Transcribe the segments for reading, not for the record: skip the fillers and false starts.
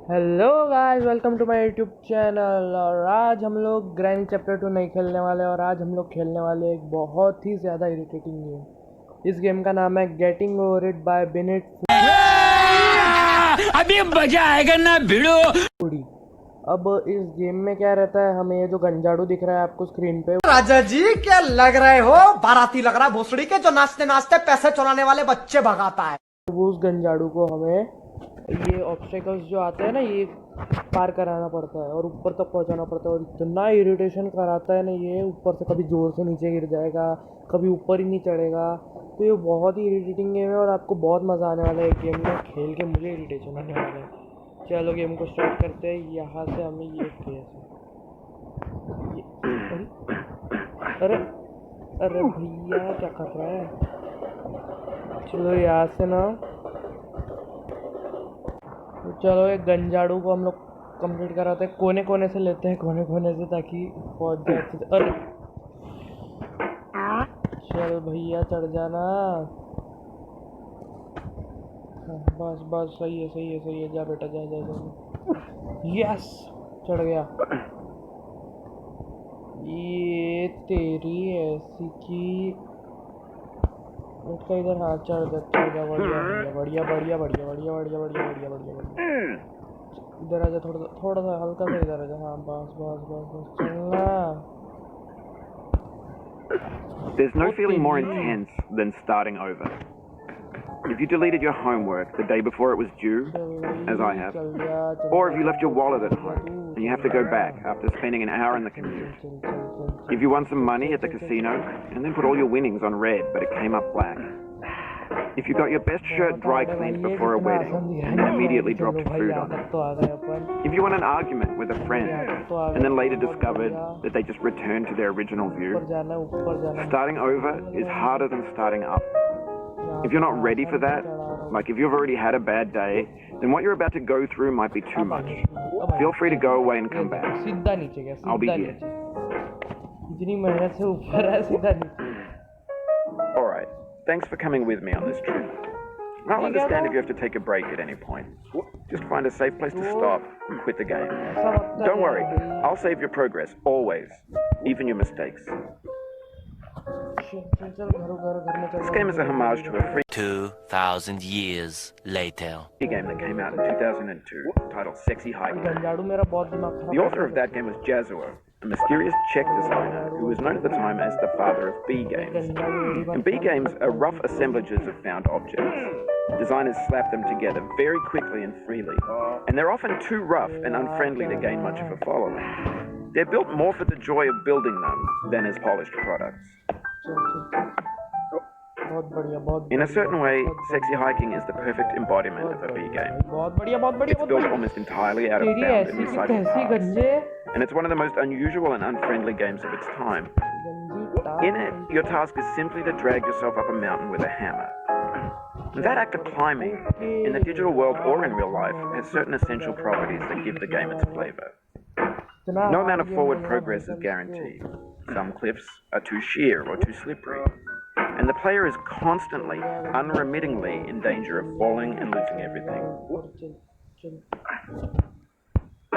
Hello guys, welcome to my YouTube channel. और आज हम लोग ग्रैंड चैप्टर 2 नहीं खेलने वाले, और आज हम लोग खेलने वाले एक बहुत ही ज़्यादा इरिटेटिंग गेम। इस गेम का नाम है getting over it by Bennett. अभी मजा आएगा ना भिड़ो। अब इस गेम में क्या रहता है, हमें ये जो गंजाड़ू दिख रहा है आपको स्क्रीन पे, राजा जी क्या लग रहे हो? बाराती लग रहा है भोसड़ी के, जो नाचते नाचते पैसे चुराने वाले बच्चे भगाता है। वो उस गंजाड़ू को हमें ये ऑब्स्टेकल्स जो आते हैं ना, ये पार कराना पड़ता है और ऊपर तक पहुंचाना पड़ता है। और इतना इरिटेशन कराता है ना ये, ऊपर से कभी ज़ोर से नीचे गिर जाएगा, कभी ऊपर ही नहीं चढ़ेगा। तो ये बहुत ही इरिटेटिंग गेम है और आपको बहुत मज़ा आने वाला है गेम में खेल के। मुझे इरिटेशन आने वाला है। चलो गेम को स्टार्ट करते हैं। यहाँ से हमें ये अरे अरे भैया क्या कर रहा है। चलो यहाँ से ना, तो चलो एक गंजाड़ू को हम लोग कंप्लीट कराते हैं। कोने कोने से लेते हैं, कोने कोने से, ताकि पहुंच जाए अच्छे से। अरे चल भैया चढ़ जाना। हाँ, बस बस, सही है सही है सही है। जा बेटा जा जा जा। यस, चढ़ गया। ये तेरी ऐसी की उसका इधर। हाँ चढ़ जा चढ़ जा। बढ़िया बढ़िया बढ़िया बढ़िया बढ़िया बढ़िया बढ़िया बढ़िया बढ़िया बढ़िया। इधर आजा, थोड़ा सा हल्का सा इधर आजा। हाँ बस बस बस बस, चलना। There's no feeling more intense than starting over. If you deleted your homework the day before it was due, as I have, or if you left your wallet at home and you have to go back after spending an hour in the commute. If you won some money at the casino and then put all your winnings on red but it came up black. If you got your best shirt dry cleaned before a wedding and then immediately dropped food on it. If you won an argument with a friend and then later discovered that they just returned to their original view. Starting over is harder than starting up. If you're not ready for that, like if you've already had a bad day, then what you're about to go through might be too much. Feel free to go away and come back. I'll be here. Alright, thanks for coming with me on this trip. I'll understand if you have to take a break at any point. Just find a safe place to stop and quit the game. Don't worry, I'll save your progress, always, even your mistakes. This game is a homage to a free 2,000 years later. game that came out in 2002 titled Sexy Hiking. The author of that game was Jazuo, a mysterious Czech designer who was known at the time as the father of B games. And B games are rough assemblages of found objects. Designers slap them together very quickly and freely, and they're often too rough and unfriendly to gain much of a following. They're built more for the joy of building them than as polished products. In a certain way, Sexy Hiking is the perfect embodiment of a B game. It's built almost entirely out of found and recycled parts, and it's one of the most unusual and unfriendly games of its time. In it, your task is simply to drag yourself up a mountain with a hammer. That act of climbing, in the digital world or in real life, has certain essential properties that give the game its flavor. No amount of forward progress is guaranteed. Some cliffs are too sheer or too slippery, and the player is constantly, unremittingly in danger of falling and losing everything.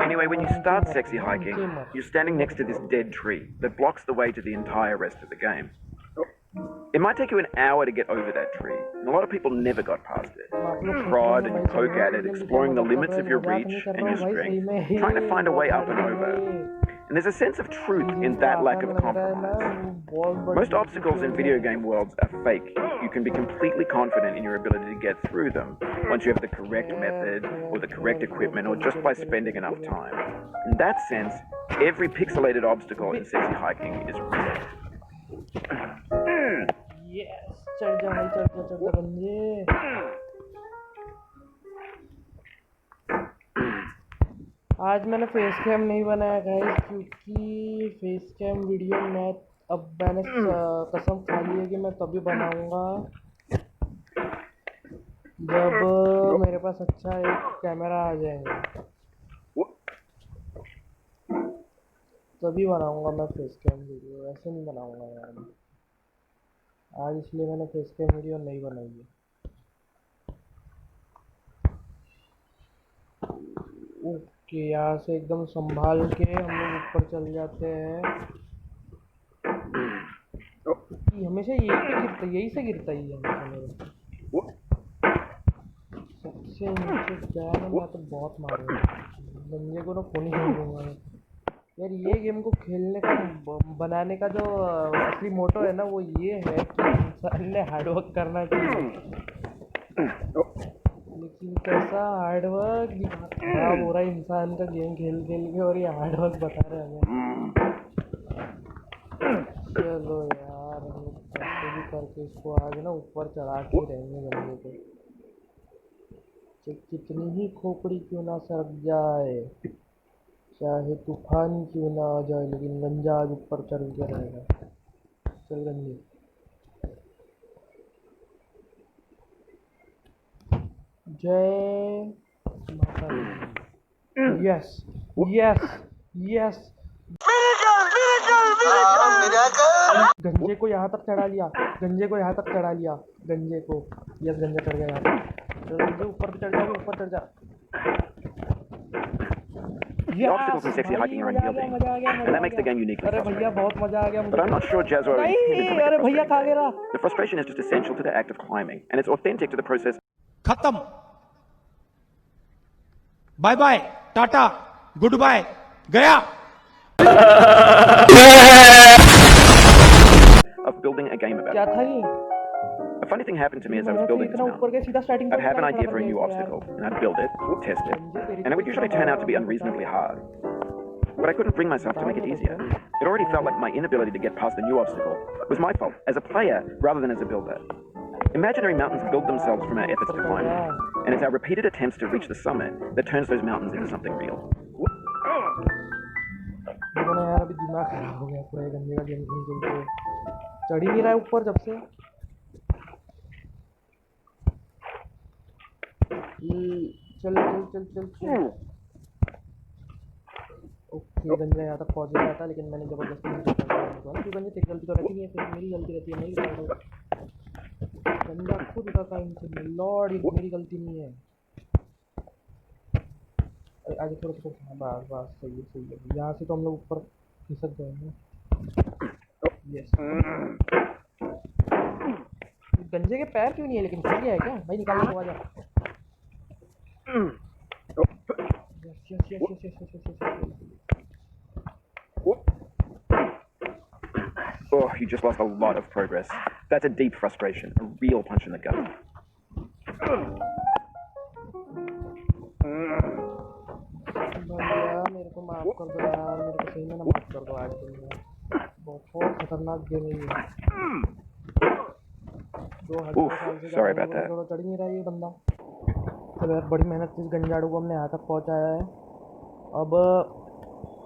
Anyway, when you start Sexy Hiking, you're standing next to this dead tree that blocks the way to the entire rest of the game. It might take you an hour to get over that tree, and a lot of people never got past it. You prod and you poke at it, exploring the limits of your reach and your strength, trying to find a way up and over. And there's a sense of truth in that lack of compromise. Most obstacles in video game worlds are fake. You can be completely confident in your ability to get through them once you have the correct method or the correct equipment or just by spending enough time. In that sense, every pixelated obstacle in Sexy Hiking is real. Yes, चढ़ जा भाई, चढ़ जा बंदे। आज मैंने face cam नहीं बनाया गाइस, क्योंकि फेस कैम वीडियो मैंने कसम खा ली है कि मैं तभी बनाऊंगा जब मेरे पास अच्छा एक कैमरा आ जाएगा, तभी बनाऊंगा मैं फेस कैम वीडियो। ऐसे नहीं बनाऊंगा यार आज, इसलिए मैंने फेस कैम वीडियो नहीं बनाई है। ओके, यहाँ से एकदम संभाल के हम लोग ऊपर चल जाते हैं। ये हमेशा यही पे गिरता है, यही से गिरता ही है हमेशा मेरे। सबसे नीचे गया ना मैं तो बहुत मारूंगा बंदे को, ना फोन ही छोड़ दूंगा मैं। यार ये गेम को खेलने का बनाने का जो असली मोटो है ना, वो ये है कि इंसान ने हार्डवर्क करना चाहिए। लेकिन कैसा हार्डवर्क खराब हो रहा है इंसान का गेम खेल खेल के, और ये हार्डवर्क बता रहे हैं हमें। चलो यार, हम लोग कैसे भी करके इसको आज ना ऊपर चढ़ा के रहेंगे बंदे को, कितनी ही खोपड़ी क्यों ना सरक जाए, चाहे तूफान क्यों ना आ जाए, लेकिन गंजा आज ऊपर चढ़ के रहेगा। चल गंजे, जय माता दी। यस यस यस, गंजे को यहाँ तक चढ़ा लिया, गंजे को यहाँ तक चढ़ा लिया, गंजे को। यस, गंजा चढ़ गया यहाँ तक। चल गंजे, ऊपर भी चढ़ जाओगे, ऊपर चढ़ जा। The obstacles in sexy hiking are unyielding, and that makes the game uniquely अरे भैया frustrating. बहुत मजा आ गया मुझे। But I'm not sure Jazzo नहीं, intended to make अरे it भैया खा frustrating. गया। The frustration is just essential to the act of climbing, and it's authentic to the process खत्म, bye bye, tata, good bye, गया। of building a game about क्या it. था ये? A funny thing happened to me as I was मैंने building इतना this ऊपर mountain. गया, सीधा starting I'd have an idea for a new obstacle, and I'd build it, test it, and it would usually turn out to be unreasonably hard. But I couldn't bring myself to make it easier. It already felt like my inability to get past the new obstacle was my fault, as a player rather than as a builder. Imaginary mountains build themselves from our efforts to climb them, and it's our repeated attempts to reach the summit that turns those mountains into something real. देखो यार, अभी दिमाग खराब हो गया पूरा, गंदे का गेम खेल खेल के। चढ़ ही नहीं रहा है ऊपर जब से। चल चल चल चल चल। ओके, गंजा यहाँ तक पहुँच गया था, लेकिन मैंने जबरदस्ती नीचे कर दिया। क्यों गंजा, तेरी गलती तो रहती नहीं है, फिर मेरी गलती रहती है, नहीं गलती। गंजा खुद का काम से लॉर्ड, ये मेरी गलती नहीं है। आगे थोड़ा सा, हाँ बस बस, सही है सही है। यहाँ से तो हम लोग ऊपर खिसक जाएंगे। यस, गंजे के पैर क्यों नहीं है, लेकिन खिस गया है क्या भाई? निकाल के आवाज। Yes yes yes yes yes yes yes. Oh, you just lost a lot of progress. That's a deep frustration, a real punch in the gut. भैया मेरे को माफ कर दो यार, मेरे को सही में ना माफ कर दो आज के लिए। बहुत खतरनाक गेम है ये। 2000 साल से sorry about that. चढ़ नहीं रहा ये बंदा। चलो यार, बड़ी मेहनत से इस गंजाड़ू को हमने यहाँ तक पहुँचाया है, अब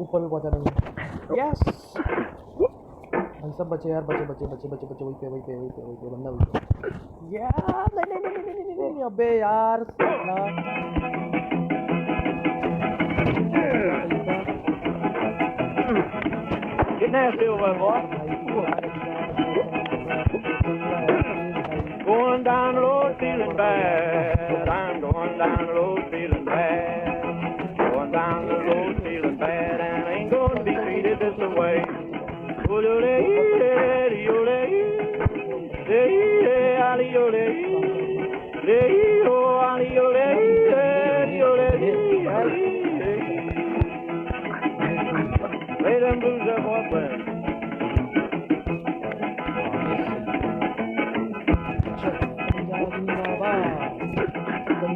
ऊपर भी पहुँचा देंगे। यस भाई, सब बचे यार, बचे बचे बचे बचे बचे, वही पे वही पे वही पे वही पे बंदा, वही पे। यार नहीं नहीं नहीं नहीं नहीं नहीं, अबे यार Get nasty over there, boy. Going down the road feeling bad. I'm going down the road feeling bad. Going down the road feeling bad, and I ain't gonna be treated this way. Lay them blues up, boy.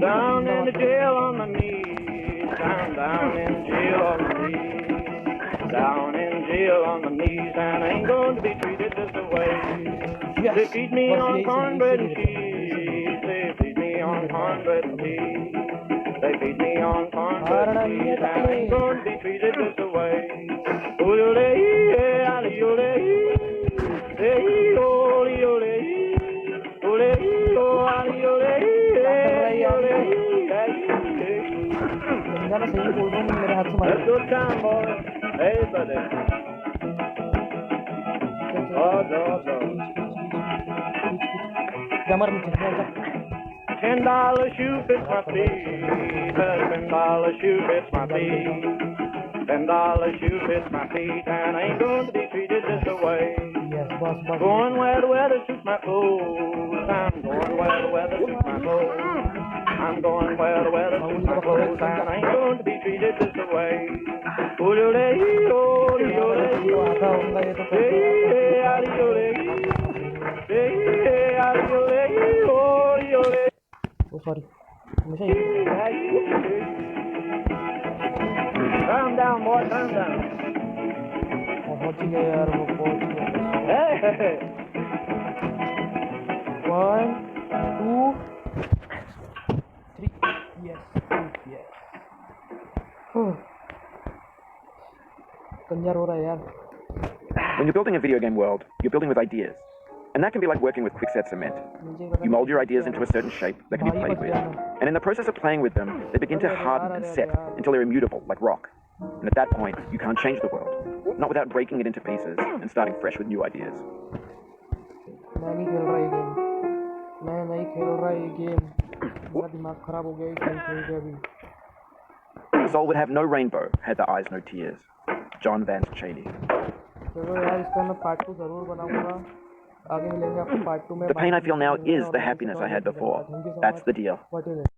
Down in the jail on my knees, down in jail on my knees, down in jail on my knees, and I ain't going to be treated this way. Yes. They feed me on cornbread and cheese, they feed me on cornbread and cheese, they feed me on cornbread and cheese, and I ain't going to be treated this way. मैं सही बोल रहा हूँ, मेरे हाथ से मार। Let's go down, boy. Hey, buddy. Oh, no, no. जा मर नीचे, जा। $10 shoe fits my feet. A $10 shoe fits my feet. $10 shoe fits my feet, and I ain't going to be treated this way. Yes, boss, boss. Going where the weather suits my clothes. I'm going where the weather suits my clothes. I'm going where the weather suits my clothes, and I ain't going to be treated this way. Oh, sorry. हमेशा ये Calm down, boy, calm down. पहुंच गया यार, वो पहुंच गया. Hey! 1, 2, 3. Yes. Kanjar हो रहा है यार. When you're building a video game world, you're building with ideas. And that can be like working with quickset cement. You mold your ideas into a certain shape that can be played with. And in the process of playing with them, they begin to harden and set until they're immutable, like rock. And at that point, you can't change the world. Not without breaking it into pieces and starting fresh with new ideas. मैं नहीं खेल रहा ये game. मैं नहीं खेल रहा ये गेम. मेरा दिमाग खराब हो गया ये गेम खेल के अभी. The soul would have no rainbow had the eyes no tears. John Vance Cheney. चलो यार, इसका मैं पार्ट 2 जरूर बनाऊंगा. आगे मिलेंगे आपको पार्ट 2 में. The pain I feel now is the happiness I had before. That's the deal. What is it?